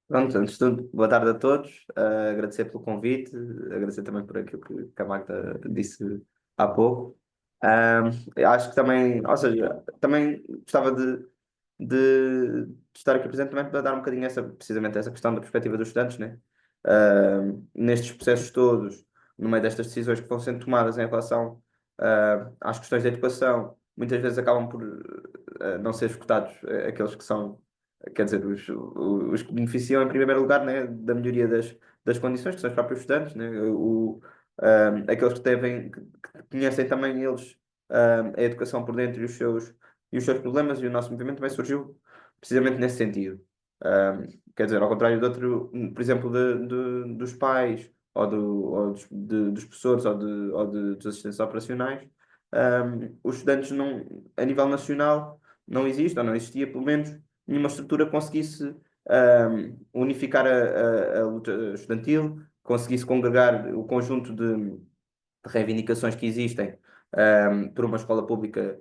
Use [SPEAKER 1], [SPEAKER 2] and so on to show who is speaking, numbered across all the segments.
[SPEAKER 1] Pronto, antes de tudo, boa tarde a todos. Agradecer pelo convite, agradecer também por aquilo que a Magda disse há pouco. Acho que também, ou seja, também gostava de estar aqui presente também para dar um bocadinho precisamente essa questão da perspectiva dos estudantes, né? Nestes processos todos, no meio destas decisões que vão sendo tomadas em relação, às questões da educação, muitas vezes acabam por não ser escutados aqueles que são, quer dizer, os que beneficiam em primeiro lugar, né, da melhoria das condições, que são os próprios estudantes, né? Aqueles que conhecem também eles, a educação por dentro e os seus problemas, e o nosso movimento também surgiu precisamente nesse sentido. Quer dizer, ao contrário de outro, por exemplo, dos pais ou dos professores ou dos assistentes operacionais, os estudantes não, a nível nacional não existe, ou não existia pelo menos, nenhuma estrutura que conseguisse unificar a luta estudantil, conseguisse congregar o conjunto de reivindicações que existem por uma escola pública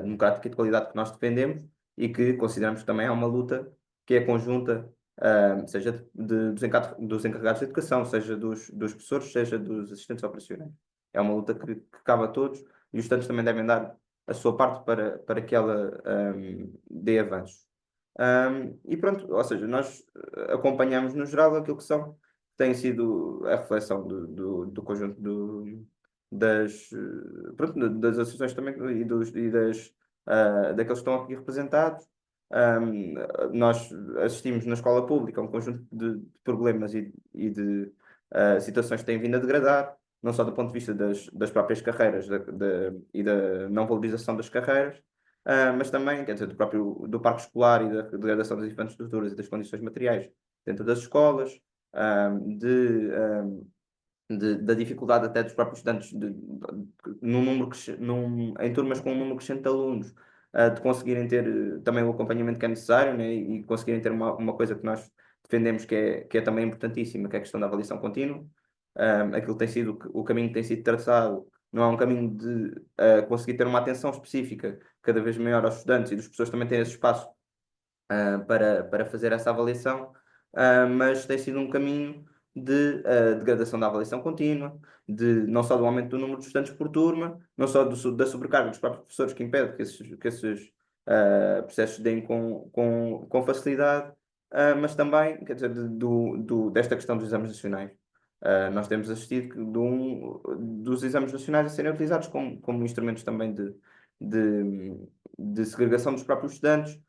[SPEAKER 1] democrática e de qualidade que nós defendemos e que consideramos que também é uma luta que é conjunta, seja dos encarregados de educação, seja dos professores, seja dos assistentes operacionais. É uma luta que cabe a todos e os estudantes também devem dar a sua parte para que ela dê avanços. E pronto, ou seja, nós acompanhamos no geral aquilo que tem sido a reflexão do conjunto das associações também daqueles que estão aqui representados. Ahm, Nós assistimos na escola pública a um conjunto de problemas e de situações que têm vindo a degradar, não só do ponto de vista das próprias carreiras e da não valorização das carreiras, mas também, quer dizer, do parque escolar e da degradação das infraestruturas e das condições materiais dentro das escolas, ahm, de, ahm, da dificuldade até dos próprios estudantes num número em turmas com um número crescente de alunos, de conseguirem ter também o acompanhamento que é necessário, né, e conseguirem ter uma coisa que nós defendemos que é também importantíssima, que é a questão da avaliação contínua. Aquilo tem sido o caminho que tem sido traçado, não é um caminho de conseguir ter uma atenção específica cada vez maior aos estudantes e dos professores também terem esse espaço para fazer essa avaliação, mas tem sido um caminho de degradação da avaliação contínua, não só do aumento do número de estudantes por turma, não só da sobrecarga dos próprios professores que impede que esses processos deem com facilidade, mas também, quer dizer, desta questão dos exames nacionais. Nós temos assistido dos exames nacionais a serem utilizados como instrumentos também de, de segregação dos próprios estudantes,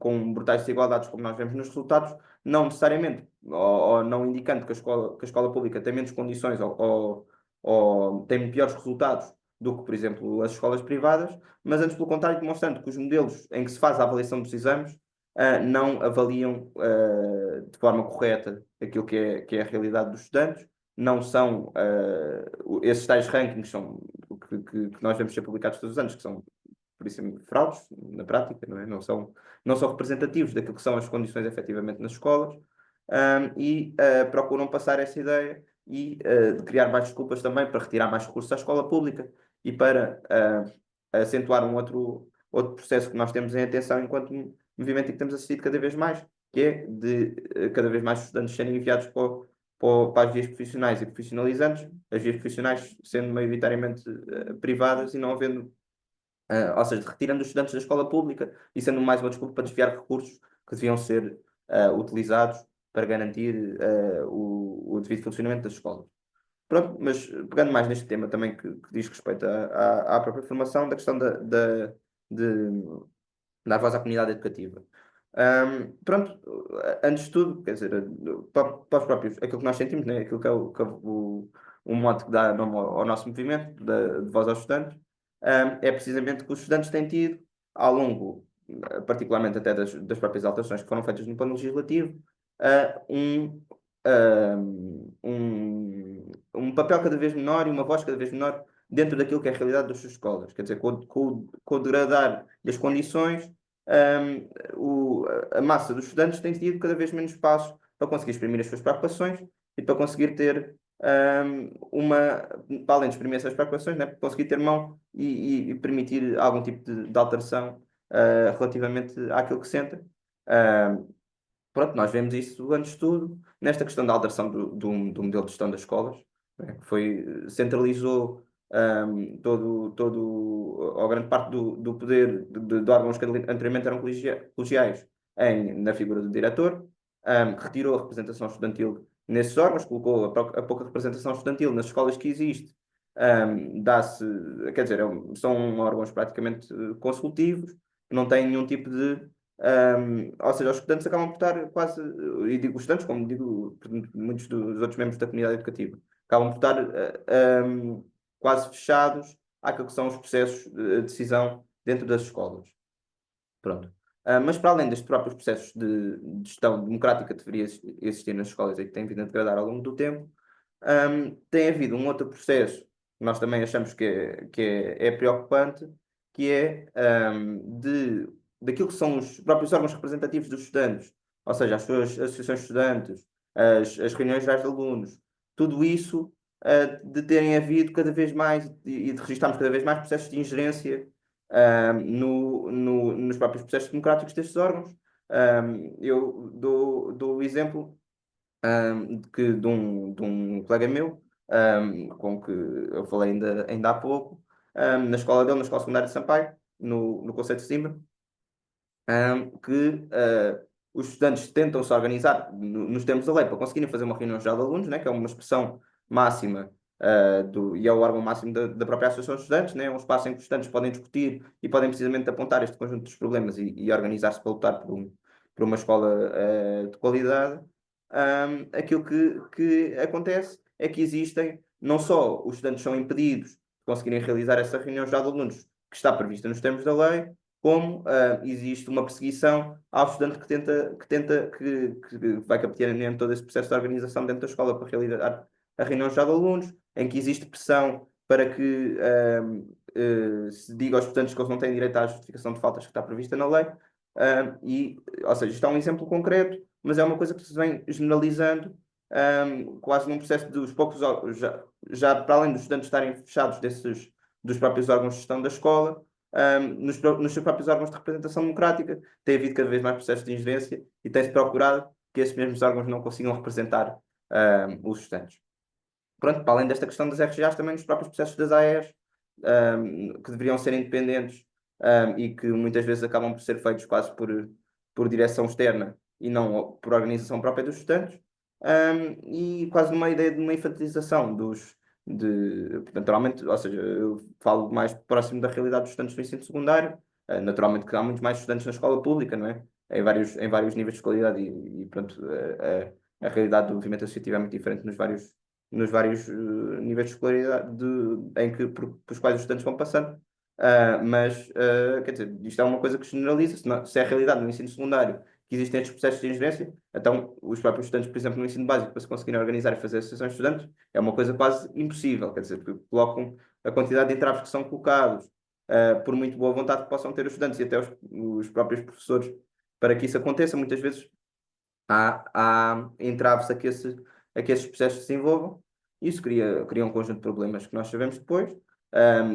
[SPEAKER 1] com brutais desigualdades, como nós vemos nos resultados, não necessariamente, ou não indicando que a escola pública tem menos condições ou tem piores resultados do que, por exemplo, as escolas privadas, mas antes, pelo contrário, demonstrando que os modelos em que se faz a avaliação dos exames não avaliam de forma correta aquilo que é a realidade dos estudantes, não são esses tais rankings são, que nós vemos ser publicados todos os anos, que são por isso fraudes na prática, não é? Não são representativos daquilo que são as condições efetivamente nas escolas, e procuram passar essa ideia e de criar mais desculpas também para retirar mais recursos à escola pública e para acentuar um outro processo que nós temos em atenção enquanto movimento e que temos assistido cada vez mais, que é de cada vez mais estudantes serem enviados para as vias profissionais e profissionalizantes, as vias profissionais sendo maioritariamente privadas e não havendo ou seja, retirando os estudantes da escola pública e sendo mais uma desculpa para desviar recursos que deviam ser utilizados para garantir o devido funcionamento das escolas. Pronto, mas pegando mais neste tema também que diz respeito à própria formação, da questão de dar voz à comunidade educativa. Pronto, antes de tudo, quer dizer, para os próprios, aquilo que nós sentimos, né, aquilo que é o mote que dá nome ao nosso movimento, de voz aos estudantes, é precisamente que os estudantes têm tido, ao longo, particularmente até das próprias alterações que foram feitas no plano legislativo, um papel cada vez menor e uma voz cada vez menor dentro daquilo que é a realidade das suas escolas. Quer dizer, com o degradar das condições, um, a massa dos estudantes tem tido cada vez menos espaço para conseguir exprimir as suas preocupações e para conseguir ter para além de exprimir essas preocupações, né, para conseguir ter mão e permitir algum tipo de alteração relativamente àquilo que sentem. Pronto, nós vemos isso antes de tudo nesta questão da alteração do modelo de gestão das escolas, né, que foi, centralizou todo, ou grande parte do poder de órgãos que anteriormente eram colegiais na figura do diretor, retirou a representação estudantil nesses órgãos, colocou a pouca representação estudantil nas escolas que existe, dá-se, quer dizer, são órgãos praticamente consultivos, que não têm nenhum tipo de ou seja, os estudantes acabam por estar quase, e digo os estudantes, como digo muitos dos outros membros da comunidade educativa, acabam por estar quase fechados àquilo que são os processos de decisão dentro das escolas. Pronto. Mas para além destes próprios processos de gestão democrática que deveria existir nas escolas e que tem vindo a degradar ao longo do tempo, tem havido um outro processo que nós também achamos que é preocupante, que é daquilo que são os próprios órgãos representativos dos estudantes, ou seja, as suas associações de estudantes, as reuniões gerais de alunos, tudo isso, de terem havido cada vez mais e de registarmos cada vez mais processos de ingerência nos próprios processos democráticos destes órgãos. Eu dou o exemplo de um colega meu, com que eu falei ainda há pouco, na escola dele, na Escola Secundária de Sampaio, no Conceito de Sima, que os estudantes tentam se organizar nos termos da lei para conseguirem fazer uma reunião geral de alunos, né, que é uma expressão máxima e é o órgão máximo da própria Associação de Estudantes, né, é um espaço em que os estudantes podem discutir e podem precisamente apontar este conjunto dos problemas e organizar-se para lutar por uma escola de qualidade. Aquilo que acontece é que existem, não só os estudantes são impedidos de conseguirem realizar essa reunião geral de alunos que está prevista nos termos da lei, como existe uma perseguição ao estudante que vai capitaneando todo esse processo de organização dentro da escola para realizar a reunião já de alunos, em que existe pressão para que se diga aos estudantes que eles não têm direito à justificação de faltas que está prevista na lei, ou seja, isto é um exemplo concreto, mas é uma coisa que se vem generalizando, quase num processo dos poucos, já para além dos estudantes estarem fechados dos próprios órgãos de gestão da escola, nos seus próprios órgãos de representação democrática, tem havido cada vez mais processos de ingerência e tem-se procurado que esses mesmos órgãos não consigam representar os estudantes. Pronto, para além desta questão das RGAs, também nos próprios processos das AEs, que deveriam ser independentes, e que muitas vezes acabam por ser feitos quase por direção externa e não por organização própria dos estudantes, e quase numa ideia de uma infantilização portanto, naturalmente, ou seja, eu falo mais próximo da realidade dos estudantes do ensino secundário, naturalmente que há muitos mais estudantes na escola pública, não é? Em vários níveis de escolaridade e pronto, a realidade do movimento associativo é muito diferente nos vários níveis de escolaridade pelos quais os estudantes vão passando. Mas, quer dizer, isto é uma coisa que generaliza. Se é a realidade no ensino secundário que existem estes processos de ingerência, então os próprios estudantes, por exemplo, no ensino básico, para se conseguirem organizar e fazer associações de estudantes, é uma coisa quase impossível. Quer dizer, porque colocam a quantidade de entraves que são colocados, por muito boa vontade que possam ter os estudantes e até os próprios professores, para que isso aconteça, muitas vezes há entraves a que esses processos se desenvolvam. Isso cria um conjunto de problemas que nós sabemos depois.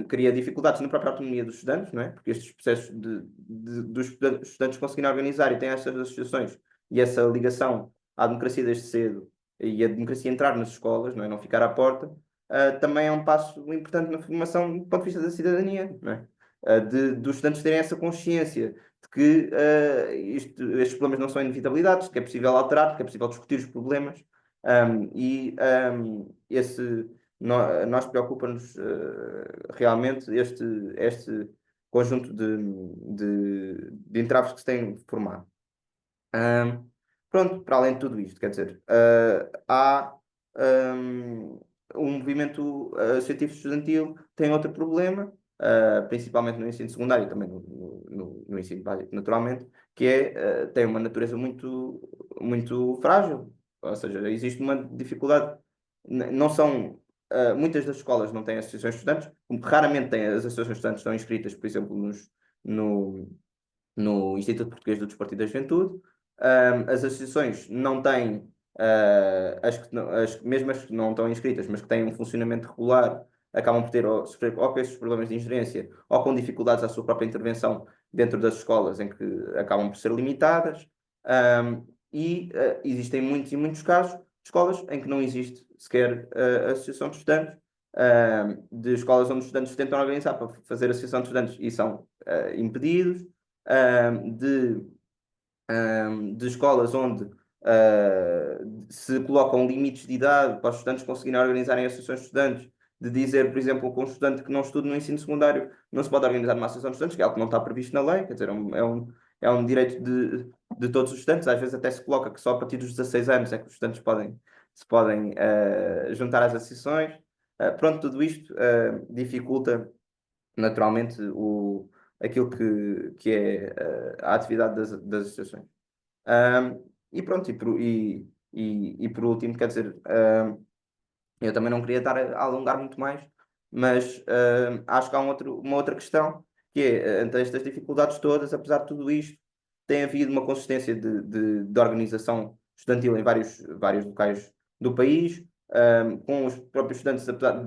[SPEAKER 1] Cria dificuldades na própria autonomia dos estudantes, não é? Porque estes processos dos estudantes conseguirem organizar e têm essas associações e essa ligação à democracia desde cedo e a democracia entrar nas escolas, não é? Não ficar à porta, também é um passo importante na formação do ponto de vista da cidadania, não é? Dos estudantes terem essa consciência de que estes problemas não são inevitabilidades, que é possível alterar, que é possível discutir os problemas, e nós preocupa-nos realmente este conjunto de entraves que se têm formado. Pronto, para além de tudo isto, quer dizer, há um movimento associativo estudantil tem outro problema, principalmente no ensino secundário e também no ensino básico, naturalmente, que tem uma natureza muito, muito frágil, ou seja, existe uma dificuldade, não são, muitas das escolas não têm associações de estudantes, raramente têm as associações de estudantes estão inscritas, por exemplo, no, no Instituto Português do Desporto e da Juventude. As associações não têm, mesmo as que não estão inscritas, mas que têm um funcionamento regular, acabam por sofrer ou com esses problemas de ingerência ou com dificuldades à sua própria intervenção dentro das escolas, em que acabam por ser limitadas. e existem muitos e muitos casos de escolas em que não existe sequer associação de estudantes, de escolas onde os estudantes tentam organizar para fazer associação de estudantes e são impedidos, de de escolas onde se colocam limites de idade para os estudantes conseguirem organizarem associações de estudantes, de dizer, por exemplo, que um estudante que não estuda no ensino secundário não se pode organizar numa associação de estudantes, que é algo que não está previsto na lei, quer dizer, é um direito de todos os estudantes, às vezes até se coloca que só a partir dos 16 anos é que os estudantes se podem juntar às associações. Pronto, tudo isto dificulta naturalmente aquilo que é a atividade das associações. E pronto, e por último, quer dizer, eu também não queria estar a alongar muito mais, mas acho que há uma outra questão, que é, ante estas dificuldades todas, apesar de tudo isto, tem havido uma consistência de organização estudantil em vários locais do país, com os próprios estudantes, apesar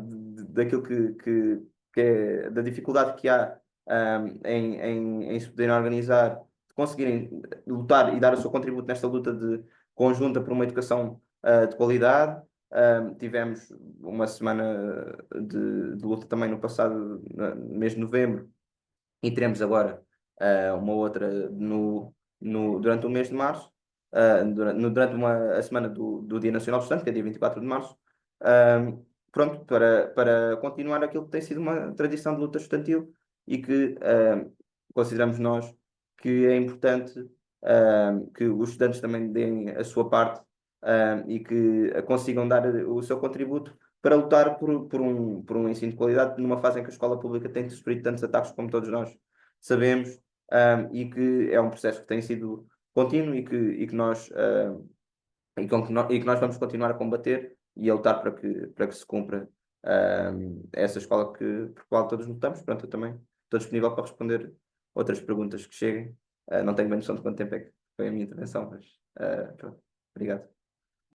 [SPEAKER 1] daquilo que é, da dificuldade que há em se poderem organizar, de conseguirem lutar e dar o seu contributo nesta luta conjunta por uma educação de qualidade. Tivemos uma semana de luta também no passado, no mês de novembro, e teremos agora uma outra durante o mês de março, durante a semana do Dia Nacional do Estudante, que é dia 24 de março, pronto, para continuar aquilo que tem sido uma tradição de luta estudantil e que consideramos nós que é importante que os estudantes também deem a sua parte e que consigam dar o seu contributo para lutar por um ensino de qualidade numa fase em que a escola pública tem sofrido tantos ataques como todos nós sabemos, e que é um processo que tem sido contínuo e que nós, e que nós vamos continuar a combater e a lutar para que se cumpra essa escola por qual todos lutamos. Pronto, eu também estou disponível para responder outras perguntas que cheguem. Não tenho bem noção de quanto tempo é que foi a minha intervenção, mas pronto, obrigado.